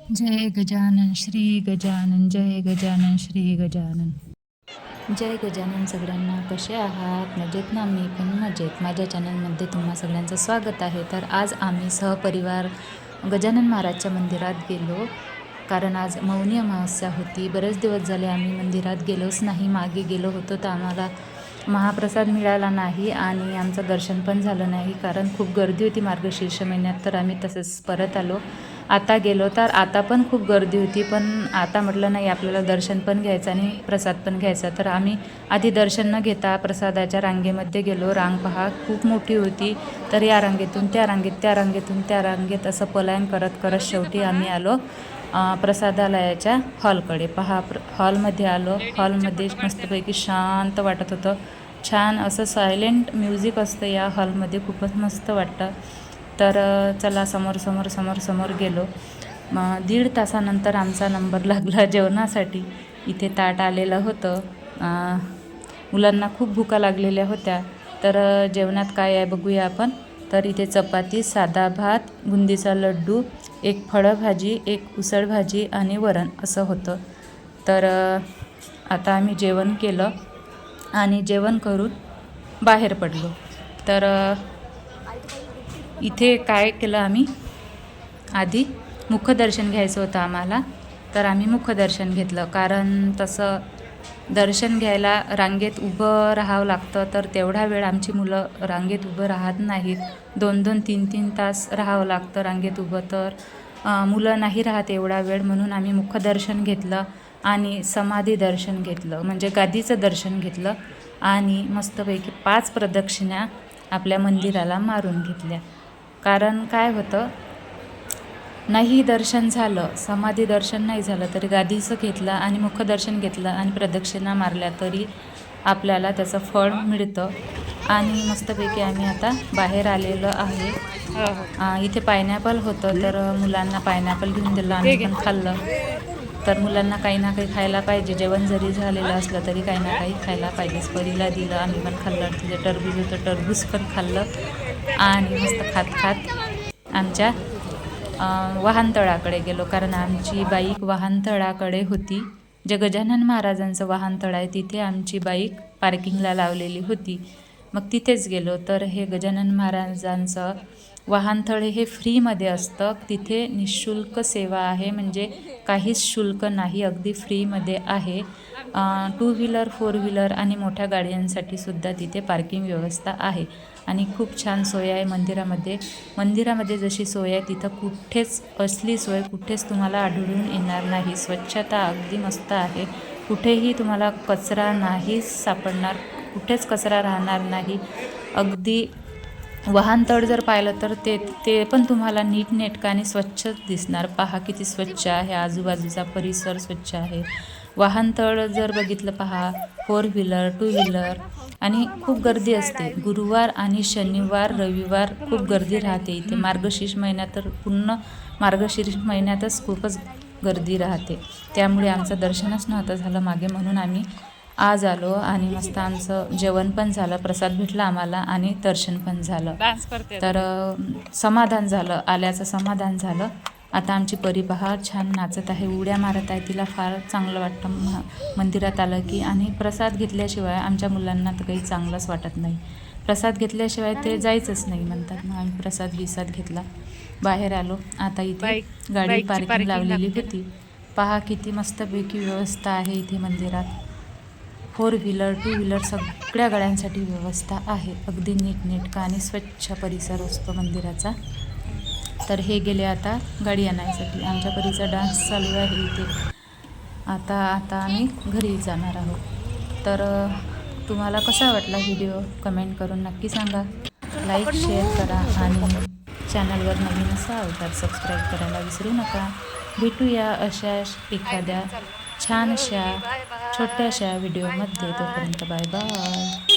जय गजानन श्री गजानन, जय गजानन श्री गजानन. जय गजानन. सगळ्यांना कसे आहात? मजेत ना? मी पण मजेत. माझ्या चॅनलमध्ये तुम्हा सगळ्यांचं स्वागत आहे. तर आज आम्ही सहपरिवार गजानन महाराजच्या मंदिरात गेलो, कारण आज मौनी अमावस्या होती. बरेच दिवस झाले आम्ही मंदिरात गेलोच नाही. मागे गेलो होतो तर आम्हाला महाप्रसाद मिळाला नाही आणि आमचं दर्शन पण झालं नाही, कारण खूप गर्दी होती मार्गशीर्ष महिन्यात. तर आम्ही तसंच परत आलो. आता गेलो तर आता पण खूप गर्दी होती, पण आता म्हटलं नाही, आपल्याला दर्शन पण घ्यायचं आणि प्रसाद पण घ्यायचा. तर आम्ही आधी दर्शन न घेता प्रसादाच्या रांगेमध्ये गेलो. रांग पहा खूप मोठी होती. तर या रांगेतून त्या रांगेत, त्या रांगेतून त्या रांगेत असं पलायन करत करत शेवटी आम्ही आलो प्रसादालयाच्या हॉलकडे. पहा हॉलमध्ये आलो. हॉलमध्ये मस्तपैकी शांत वाटत होतं. छान असं सायलेंट म्युझिक असतं या हॉलमध्ये, खूपच मस्त वाटतं. तर चला समोर समोर समोर समोर गेलो. मग 1.5 तासानंतर आमचा नंबर लागला जेवणासाठी. इथे ताट आलेलं होतं. मुलांना खूप भुका लागलेल्या होत्या. तर जेवणात काय आहे बघूया आपण. तर इथे चपाती, साधा भात, बुंदीचा लड्डू, एक फळभाजी, एक उसळ भाजी आणि वरण असं होतं. तर आता आम्ही जेवण केलं आणि जेवण करून बाहेर पडलो. तर इथे काय केलं आम्ही, आधी मुखदर्शन घ्यायचं होतं आम्हाला. तर आम्ही मुखदर्शन घेतलं, कारण तसं दर्शन घ्यायला रांगेत उभं राहावं लागतं. तर तेवढा वेळ आमची मुलं रांगेत उभं राहत नाहीत. 2-2, 3-3 तास राहावं लागतं रांगेत उभं. तर मुलं नाही राहत एवढा वेळ, म्हणून आम्ही मुखदर्शन घेतलं आणि समाधी दर्शन घेतलं, म्हणजे गादीचं दर्शन घेतलं. आणि मस्तपैकी 5 प्रदक्षिणा आपल्या मंदिराला मारून घेतल्या. कारण काय होतं, नाही दर्शन झालं, समाधी दर्शन नाही झालं तरी गादीचं घेतलं आणि मुखदर्शन घेतलं आणि प्रदक्षिणा मारल्या तरी आपल्याला त्याचं फळ मिळतं. आणि मस्तपैकी आम्ही आता बाहेर आलेलो आहे. इथे पायनॅपल होतं, तर मुलांना पायनॅपल घेऊन दिलं. आम्ही पण खाल्लं. तर मुलांना काही ना काही खायला पाहिजे. जेवण जरी झालेलं असलं तरी काही ना काही खायला पाहिजेच. परीला दिलं, आम्ही पण खाल्लं. तिथे टरबूज होतं, टरबूज पण खाल्लं. आणि मस्त खात खात आमच्या वाहनतळाकडे गेलो, कारण आमची बाईक वाहनतळाकडे होती. जे गजानन महाराजांचं वाहनतळ आहे तिथे आमची बाईक पार्किंगला लावलेली होती. मग तिथेच गेलो. तर हे गजानन महाराजांचं वाहनतळ हे फ्रीमध्ये असतं. तिथे निःशुल्क सेवा आहे, म्हणजे काहीच शुल्क नाही, अगदी फ्रीमध्ये आहे. 2 व्हीलर, 4 व्हीलर आणि मोठ्या गाड्यांसाठी सुद्धा तिथे पार्किंग व्यवस्था आहे. आणि खूप छान सोय आहे मंदिरामध्ये. मंदिरामध्ये जशी सोय आहे तिथं कुठेच असली सोय कुठेच तुम्हाला आढळून येणार नाही. स्वच्छता अगदी मस्त आहे. कुठेही तुम्हाला कचरा नाही सापडणार, कुठेच कचरा राहणार नाही. अगदी वाहनतळ जर पाहिलं तर ते पण तुम्हाला नीटनेटकं आणि स्वच्छच दिसणार. पहा किती स्वच्छ आहे, आजूबाजूचा परिसर स्वच्छ आहे. वाहनतळ जर बघितलं पहा, 4 व्हीलर, 2 व्हीलर आणि खूप गर्दी असते. गुरुवार आणि शनिवार, रविवार खूप गर्दी राहते इथे. मार्गशीर्ष महिन्यात तर पूर्ण मार्गशीर्ष महिन्यातच खूपच गर्दी राहते. त्यामुळे आमचं दर्शनच नव्हतं झालं मागे, म्हणून आम्ही आज आलो. आणि मस्त आमचं जेवण पण झालं, प्रसाद भेटला आम्हाला आणि दर्शन पण झालं. तर समाधान झालं, आल्याचं समाधान झालं. आता आमची परी पहा छान नाचत आहे, उड्या मारत आहे. तिला फार चांगलं वाटतं मंदिरात आलं की. आणि प्रसाद घेतल्याशिवाय आमच्या मुलांना तर काही चांगलंच वाटत नाही. प्रसाद घेतल्याशिवाय ते जायचंच नाही म्हणतात. मग आम्ही प्रसाद बिसाद घेतला, बाहेर आलो. आता इथे गाडी पार्किंग लावलेली होती. पहा किती मस्तपैकी व्यवस्था आहे इथे मंदिरात. 4 व्हीलर, 2 व्हीलर सगळ्या गाड्यांसाठी व्यवस्था आहे. अगदी नीटनेटका आणि स्वच्छ परिसर असतो मंदिराचा. तर हे गेले आता गाडी आणायसाठी. आमच्या परीचा डान्स चालू आहे इथे. आता आम्ही घरी जाणार आहोत. तर तुम्हाला कसा वाटला व्हिडिओ कमेंट करून नक्की सांगा. लाईक शेअर करा आणि चॅनलवर नवीन असाल तर सबस्क्राईब करायला विसरू नका. भेटूया अशा एखाद्या छानशा छोट्याशा व्हिडिओमध्ये. तोपर्यंत बाय बाय.